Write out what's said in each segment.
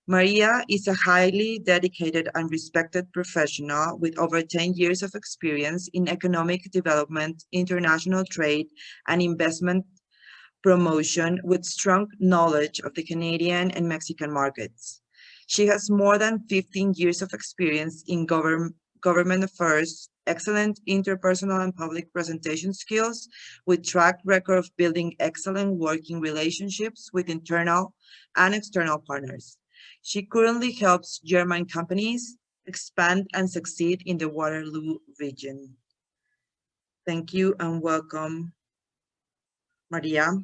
Maria is a highly dedicated and respected professional with over 10 years of experience in economic development, international trade, and investment promotion with strong knowledge of the Canadian and Mexican markets. She has more than 15 years of experience in government affairs, excellent interpersonal and public presentation skills, with track record of building excellent working relationships with internal and external partners. She currently helps German companies expand and succeed in the Waterloo region. Thank you and welcome, María.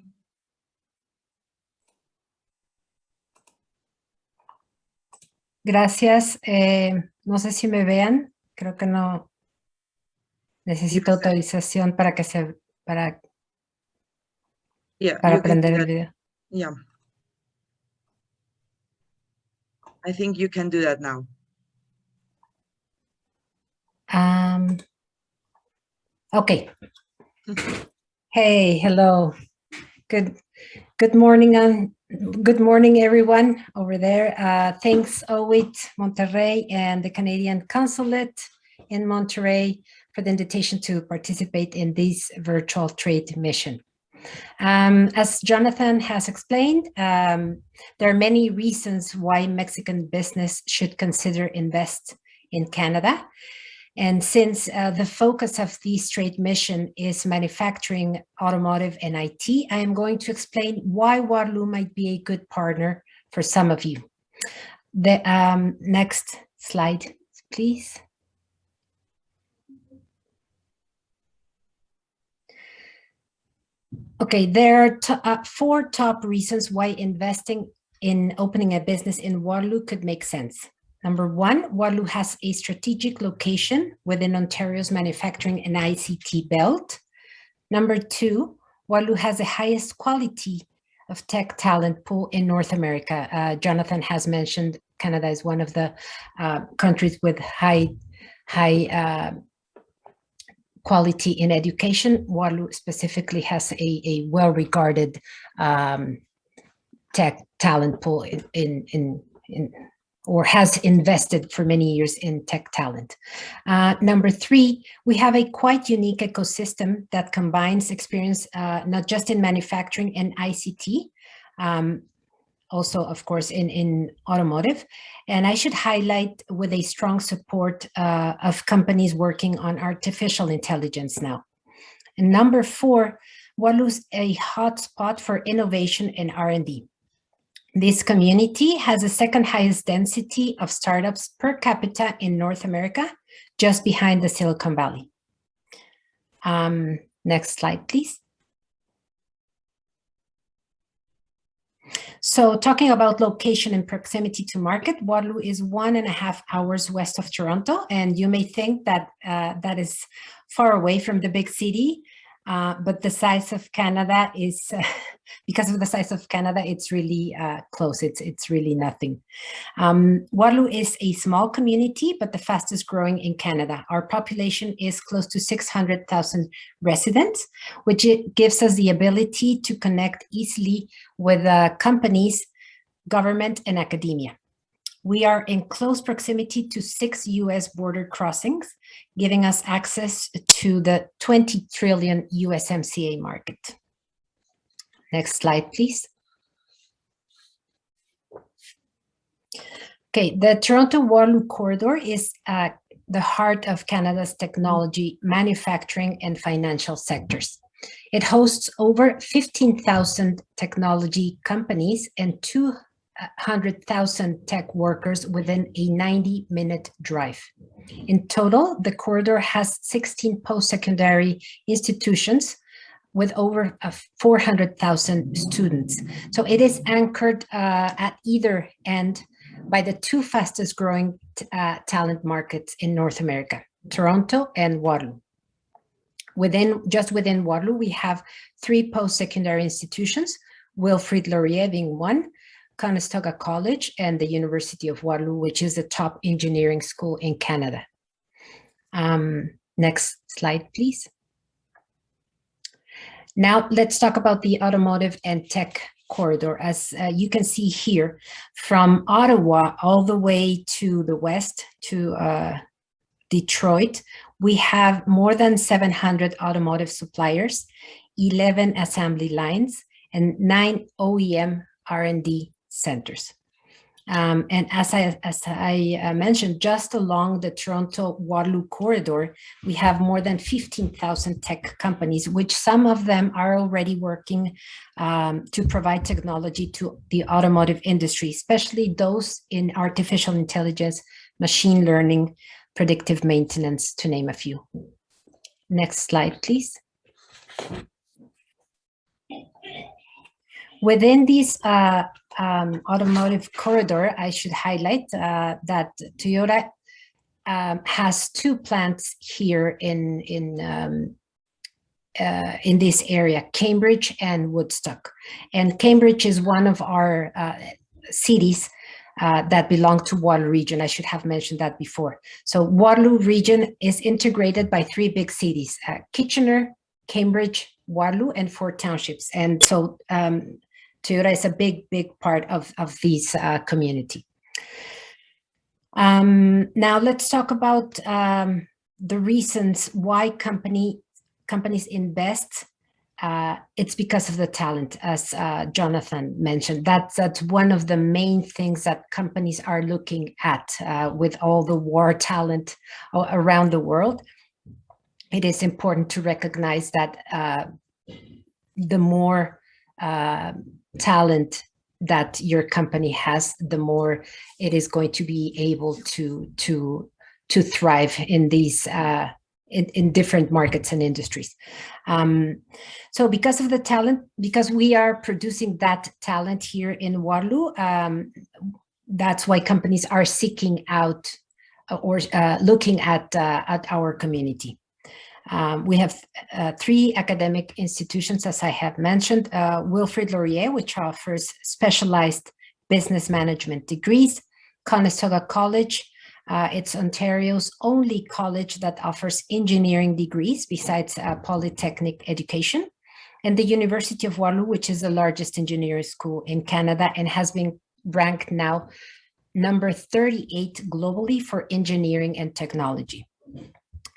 Gracias. No sé si me vean. Creo que no. Necesito autorización para que para prender el video. Yeah. I think you can do that now. Okay. Hey, hello. Good morning, good morning, everyone over there. Thanks, Owit, Monterrey, and the Canadian Consulate in Monterrey for the invitation to participate in this virtual trade mission. As Jonathan has explained, there are many reasons why Mexican business should consider invest in Canada. And since the focus of this trade mission is manufacturing, automotive, and IT, I am going to explain why Waterloo might be a good partner for some of you. The next slide, please. Okay, there are 4 top reasons why investing in opening a business in Waterloo could make sense. Number 1, Waterloo has a strategic location within Ontario's manufacturing and ICT belt. Number 2, Waterloo has the highest quality of tech talent pool in North America. Jonathan has mentioned Canada is one of the countries with high quality in education. Waterloo specifically has a well-regarded tech talent pool or has invested for many years in tech talent. Number 3, we have a quite unique ecosystem that combines experience not just in manufacturing and ICT, also, of course, in automotive. And I should highlight with a strong support of companies working on artificial intelligence now. And number 4, Waterloo's a hotspot for innovation and R&D. This community has the second highest density of startups per capita in North America, just behind the Silicon Valley. Next slide, please. So talking about location and proximity to market, Waterloo is 1.5 hours west of Toronto, and you may think that that is far away from the big city, but the size of Canada is, because of the size of Canada, it's really close. It's really nothing. Waterloo is a small community, but the fastest growing in Canada. Our population is close to 600,000 residents, which gives us the ability to connect easily with companies, government, and academia. We are in close proximity to 6 US border crossings, giving us access to the $20 trillion USMCA market. Next slide, please. Okay, the Toronto-Waterloo corridor is the heart of Canada's technology, manufacturing, and financial sectors. It hosts over 15,000 technology companies and 200,000 tech workers within a 90-minute drive. In total, the corridor has 16 post-secondary institutions with over 400,000 students. So it is anchored at either end by the 2 fastest growing talent markets in North America, Toronto and Waterloo. Just within Waterloo, we have 3 post-secondary institutions, Wilfrid Laurier being one, Conestoga College, and the University of Waterloo, which is the top engineering school in Canada. Next slide, please. Now let's talk about the automotive and tech corridor. As you can see here, from Ottawa all the way to the west to Detroit, we have more than 700 automotive suppliers, 11 assembly lines, and 9 OEM R&D centers. And as I mentioned, just along the Toronto-Waterloo corridor, we have more than 15,000 tech companies, which some of them are already working to provide technology to the automotive industry, especially those in artificial intelligence, machine learning, predictive maintenance, to name a few. Next slide, please. Within these automotive corridor, I should highlight that Toyota has 2 plants here in this area, Cambridge and Woodstock. And Cambridge is one of our cities that belong to Waterloo region. I should have mentioned that before. So Waterloo region is integrated by 3 big cities, Kitchener, Cambridge, Waterloo, and 4 townships. And so Toyota is a big part of this community. Now let's talk about the reasons why companies invest. It's because of the talent, as Jonathan mentioned. That's one of the main things that companies are looking at with all the war talent around the world. It is important to recognize that the more talent that your company has, the more it is going to be able to thrive in these in different markets and industries. So because of the talent, because we are producing that talent here in Waterloo, that's why companies are seeking out or looking at our community. We have 3 academic institutions, as I have mentioned, Wilfrid Laurier, which offers specialized business management degrees, Conestoga College, it's Ontario's only college that offers engineering degrees besides polytechnic education, and the University of Waterloo, which is the largest engineering school in Canada and has been ranked now number 38 globally for engineering and technology.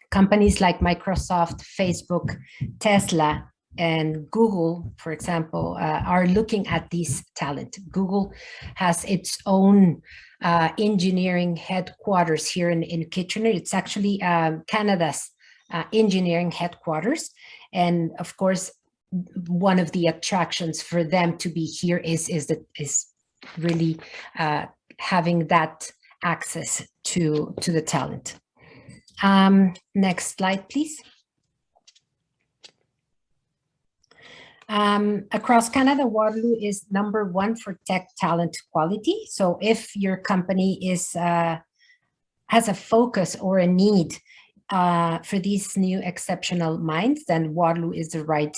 Companies like Microsoft, Facebook, Tesla, and Google, for example, are looking at this talent. Google has its own engineering headquarters here in Kitchener. It's actually Canada's engineering headquarters. And of course, one of the attractions for them to be here is really having that access to the talent. Next slide, please. Across Canada, Waterloo is #1 for tech talent quality. So if your company has a focus or a need for these new exceptional minds, then Waterloo is the right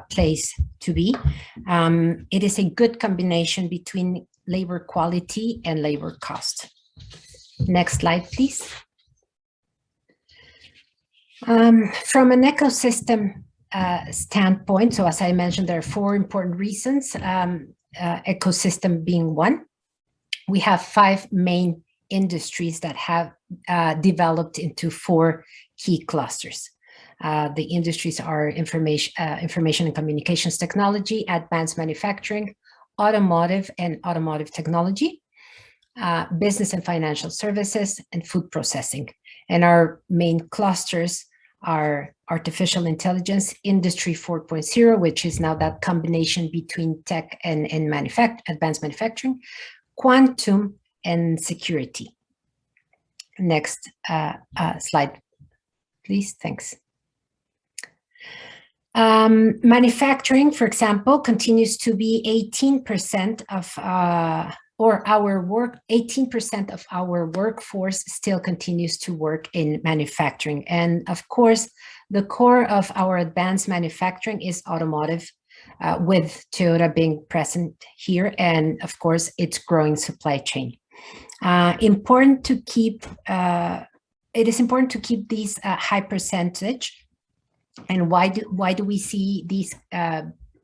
place to be. It is a good combination between labor quality and labor cost. Next slide, please. From an ecosystem standpoint, so as I mentioned, there are 4 important reasons, ecosystem being one. We have 5 main industries that have developed into 4 key clusters. The industries are information and communications technology, advanced manufacturing, automotive and automotive technology, business and financial services, and food processing. And our main clusters are artificial intelligence, industry 4.0, which is now that combination between tech and advanced manufacturing, quantum, and security. Next slide, please. Thanks. Manufacturing, for example, continues to be 18% of our work. 18% of our workforce still continues to work in manufacturing. And of course, the core of our advanced manufacturing is automotive, with Toyota being present here, and of course, its growing supply chain. Important to keep. It is important to keep these high percentage. And why do we see these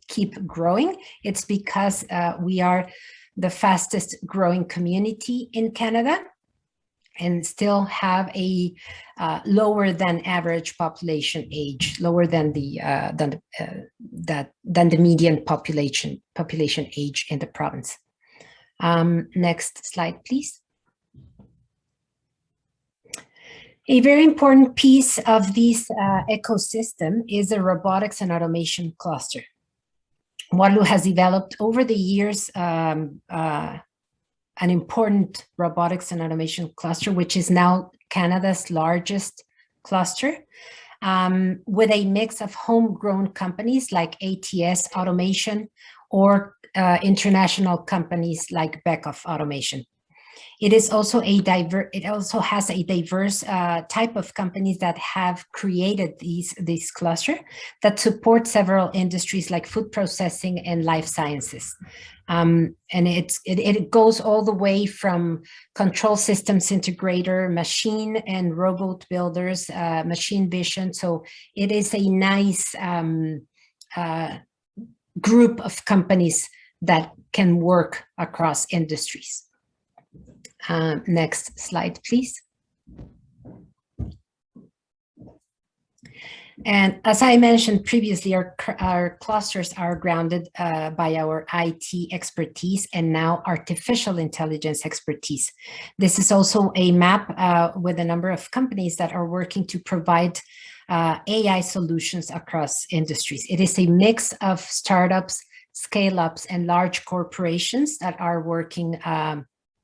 keep growing, it's because we are the fastest growing community in Canada and still have a lower than average population age, lower than the median population age in the province. Next slide, please. A very important piece of this ecosystem is the robotics and automation cluster. Waterloo has developed over the years an important robotics and automation cluster, which is now Canada's largest cluster, with a mix of homegrown companies like ATS Automation or international companies like Beckhoff Automation. It is also it also has a diverse type of companies that have created this cluster that support several industries like food processing and life sciences. And it goes all the way from control systems integrator, machine and robot builders, machine vision. So it is a nice group of companies that can work across industries. Next slide, please. And as I mentioned previously, our clusters are grounded by our IT expertise and now artificial intelligence expertise. This is also a map with a number of companies that are working to provide AI solutions across industries. It is a mix of startups, scale-ups, and large corporations that are working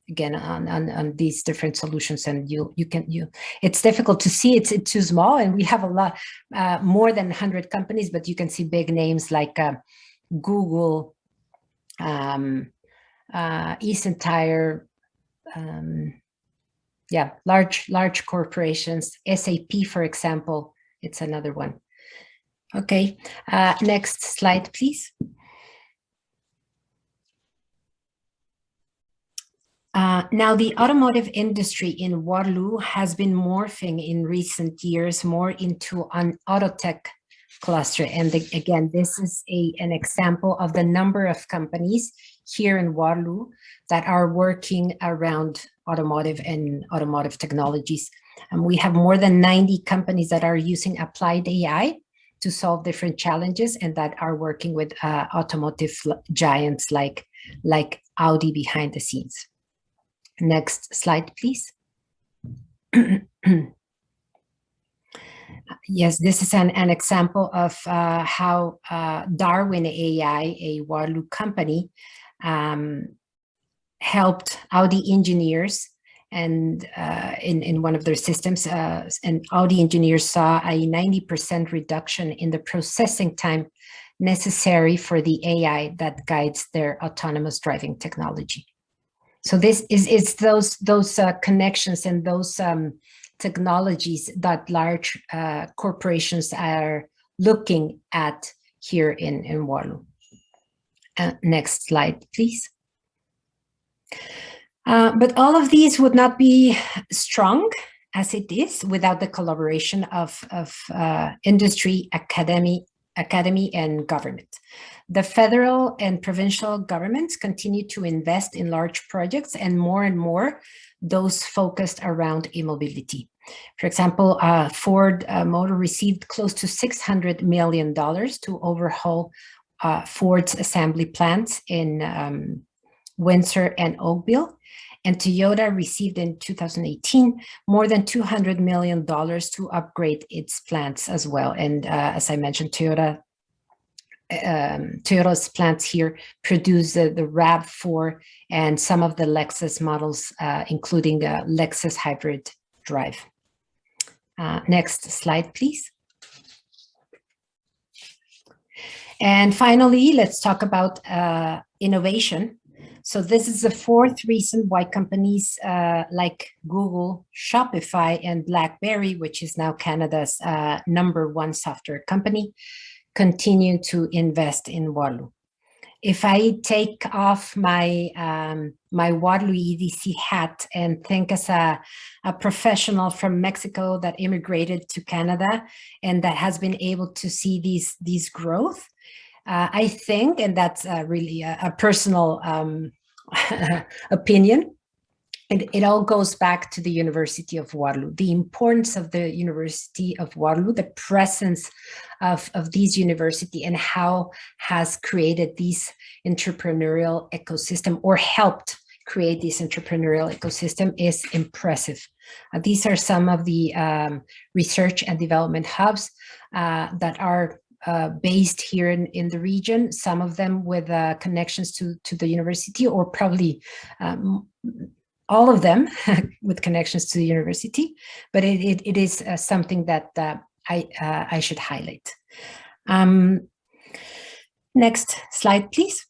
again on these different solutions, and it's difficult to see, it's too small, and we have a lot more than 100 companies, but you can see big names like Google, Eastern Tire, yeah, large corporations. SAP, for example, it's another one. Okay, next slide, please. Now, the automotive industry in Waterloo has been morphing in recent years more into an auto tech cluster. And again, this is an example of the number of companies here in Waterloo that are working around automotive and automotive technologies. And we have more than 90 companies that are using applied AI to solve different challenges and that are working with automotive giants like Audi behind the scenes. Next slide, please. Yes, this is an example of how Darwin AI, a Waterloo company, helped Audi engineers and in one of their systems, and Audi engineers saw a 90% reduction in the processing time necessary for the AI that guides their autonomous driving technology. So this is those connections and those technologies that large corporations are looking at here in Waterloo. Next slide, please. But all of these would not be strong as it is without the collaboration of industry, academy, and government. The federal and provincial governments continue to invest in large projects and more those focused around e-mobility. For example, Ford Motor received close to $600 million to overhaul Ford's assembly plants in Windsor and Oakville. And Toyota received in 2018 more than $200 million to upgrade its plants as well. And as I mentioned, Toyota's plants here produce the RAV4 and some of the Lexus models, including the Lexus hybrid drive. Next slide, please. And finally, let's talk about innovation. So this is the fourth reason why companies like Google, Shopify, and BlackBerry, which is now Canada's #1 software company, continue to invest in Waterloo. If I take off my my Waterloo EDC hat and think as a professional from Mexico that immigrated to Canada and that has been able to see these growth, I think, and that's really a personal opinion, it all goes back to the University of Waterloo, the importance of the University of Waterloo, the presence of these university, and how has created this entrepreneurial ecosystem, or helped create this entrepreneurial ecosystem, is impressive. These are some of the research and development hubs that are based here in the region, some of them with connections to the university, or probably all of them with connections to the university, but it is something that I should highlight. Next slide, please.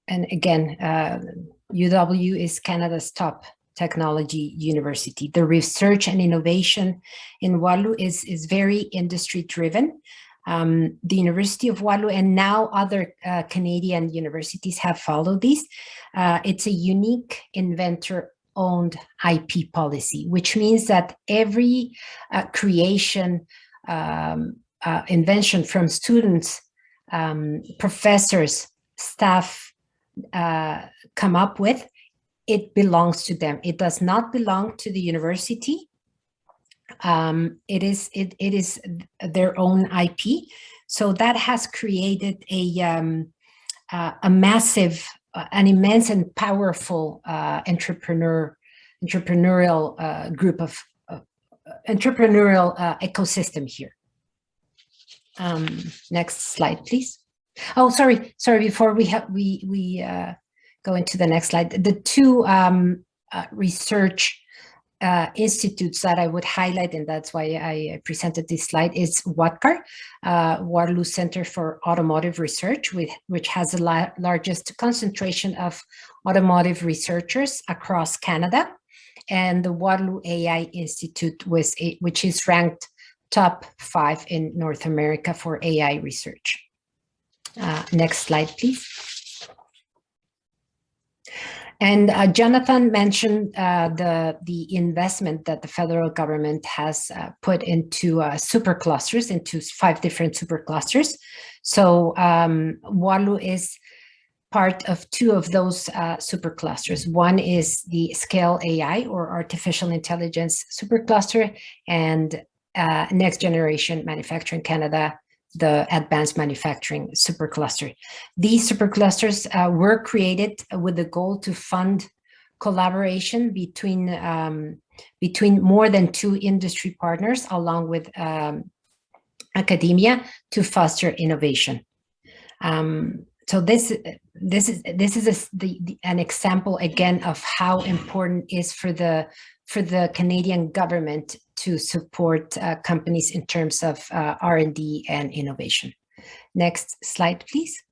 And again, UW is Canada's top technology university. The research and innovation in Waterloo is very industry driven. The University of Waterloo and now other Canadian universities have followed this. It's a unique inventor-owned IP policy, which means that every creation, invention from students, professors, staff come up with, it belongs to them. It does not belong to the university. It is their own IP. So that has created a massive, an immense and powerful entrepreneurial group of entrepreneurial ecosystem here. Next slide, please. Oh, sorry. Before we go into the next slide, the two research institutes that I would highlight, and that's why I presented this slide, is WATCAR, Waterloo Center for Automotive Research, which has the largest concentration of automotive researchers across Canada, and the Waterloo AI Institute, which is ranked top 5 in North America for AI research. Next slide, please. And Jonathan mentioned the investment that the federal government has put into superclusters, into 5 different superclusters. So Waterloo is part of 2 of those superclusters. One is the Scale AI, or Artificial Intelligence Supercluster, and Next Generation Manufacturing Canada, the Advanced Manufacturing Supercluster. These superclusters were created with the goal to fund collaboration between more than 2 industry partners, along with academia, to foster innovation. So this is an example again of how important it is for the Canadian government to support companies in terms of R&D and innovation. Next slide, please.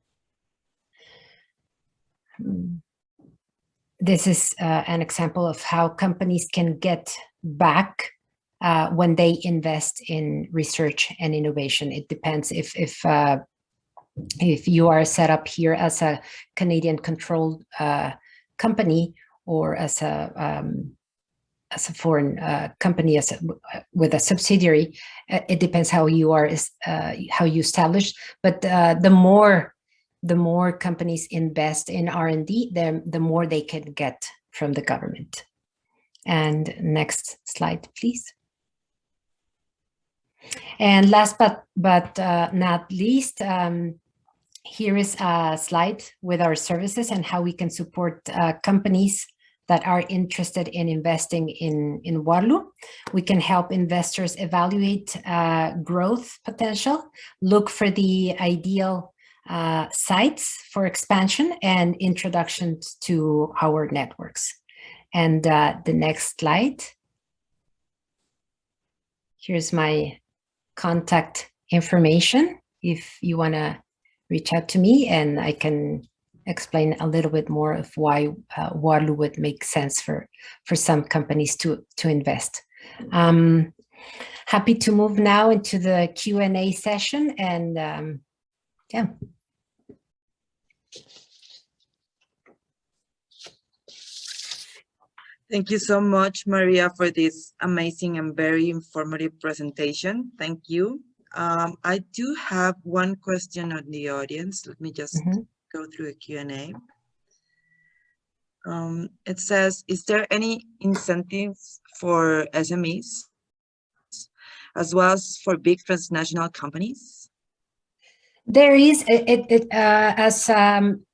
This is an example of how companies can get back when they invest in research and innovation. It depends if you are set up here as a Canadian controlled company, or as a foreign company, with a subsidiary. It depends how you are, how you establish. But the more companies invest in R&D, the more they can get from the government. And next slide, please. And last but not least, here is a slide with our services and how we can support companies that are interested in investing in Waterloo. We can help investors evaluate growth potential, look for the ideal sites for expansion, and introductions to our networks. And the next slide. Here's my contact information if you want to reach out to me, and I can explain a little bit more of why Waterloo would make sense for some companies to invest. Happy to move now into the Q&A session, and yeah. Thank you so much, Maria, for this amazing and very informative presentation. Thank you. I do have one question on the audience. Let me just go through the Q&A. It says, is there any incentives for SMEs as well as for big transnational companies? There is, as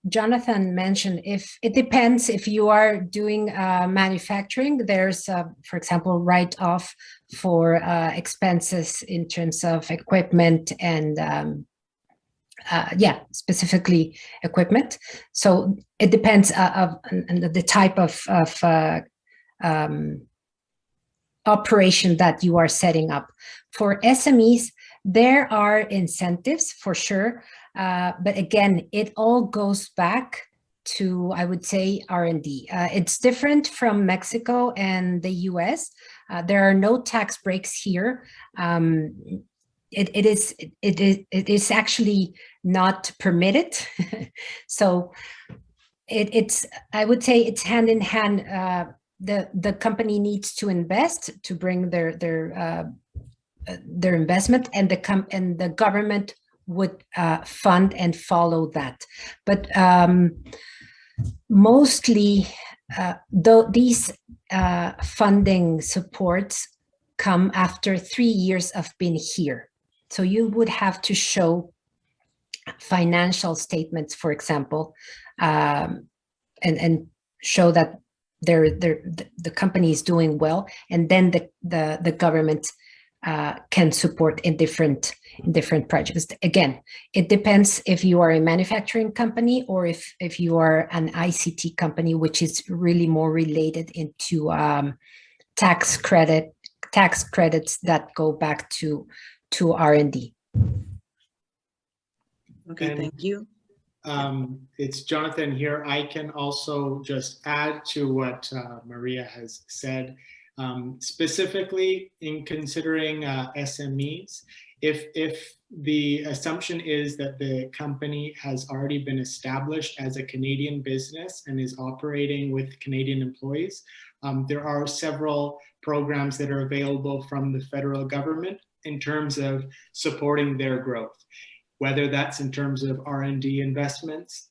Jonathan mentioned, if it depends if you are doing manufacturing, there's, for example, write-off for expenses in terms of equipment and yeah, specifically equipment. So it depends on the type of operation that you are setting up. For SMEs, there are incentives for sure, but again, it all goes back to, I would say, R&D. It's different from Mexico and the US. There are no tax breaks here. It is actually not permitted. So it's, I would say it's hand in hand. The company needs to invest to bring their investment, and the government would fund and follow that. But mostly, these funding supports come after 3 years of being here. So you would have to show financial statements, for example, and show that the company is doing well, and then the government can support in different projects. Again, it depends if you are a manufacturing company or if you are an ICT company, which is really more related into tax credits that go back to R&D. Okay, thank you. It's Jonathan here. I can also just add to what Maria has said. Specifically in considering SMEs, if the assumption is that the company has already been established as a Canadian business and is operating with Canadian employees, there are several programs that are available from the federal government in terms of supporting their growth, whether that's in terms of R&D investments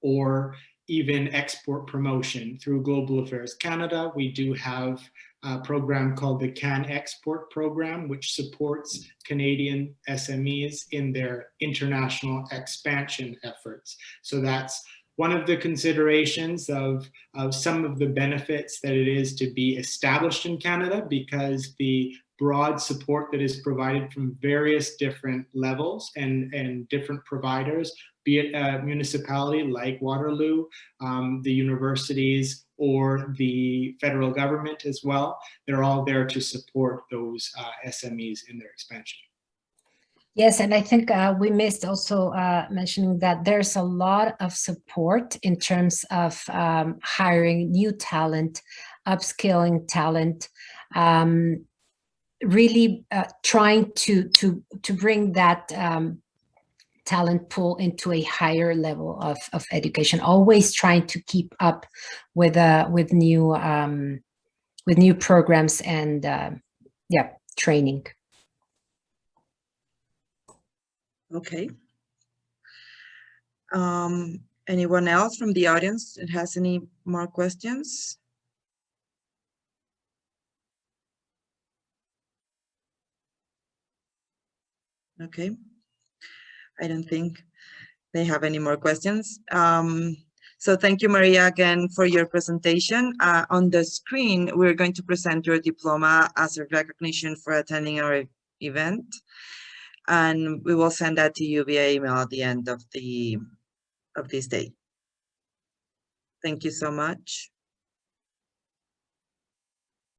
or even export promotion through Global Affairs Canada. We do have a program called the Can Export Program, which supports Canadian SMEs in their international expansion efforts. So that's one of the considerations of some of the benefits that it is to be established in Canada, because the broad support that is provided from various different levels and different providers, be it a municipality like Waterloo, the universities, or the federal government as well. They're all there to support those SMEs in their expansion. Yes, and I think we missed also mentioning that there's a lot of support in terms of hiring new talent, upskilling talent, really trying to bring that talent pool into a higher level of education, always trying to keep up with new programs and yeah, training. Okay. Anyone else from the audience that has any more questions? Okay. I don't think they have any more questions. So thank you, Maria, again for your presentation. On the screen, we're going to present your diploma as a recognition for attending our event. And we will send that to you via email at the end of this day. Thank you so much.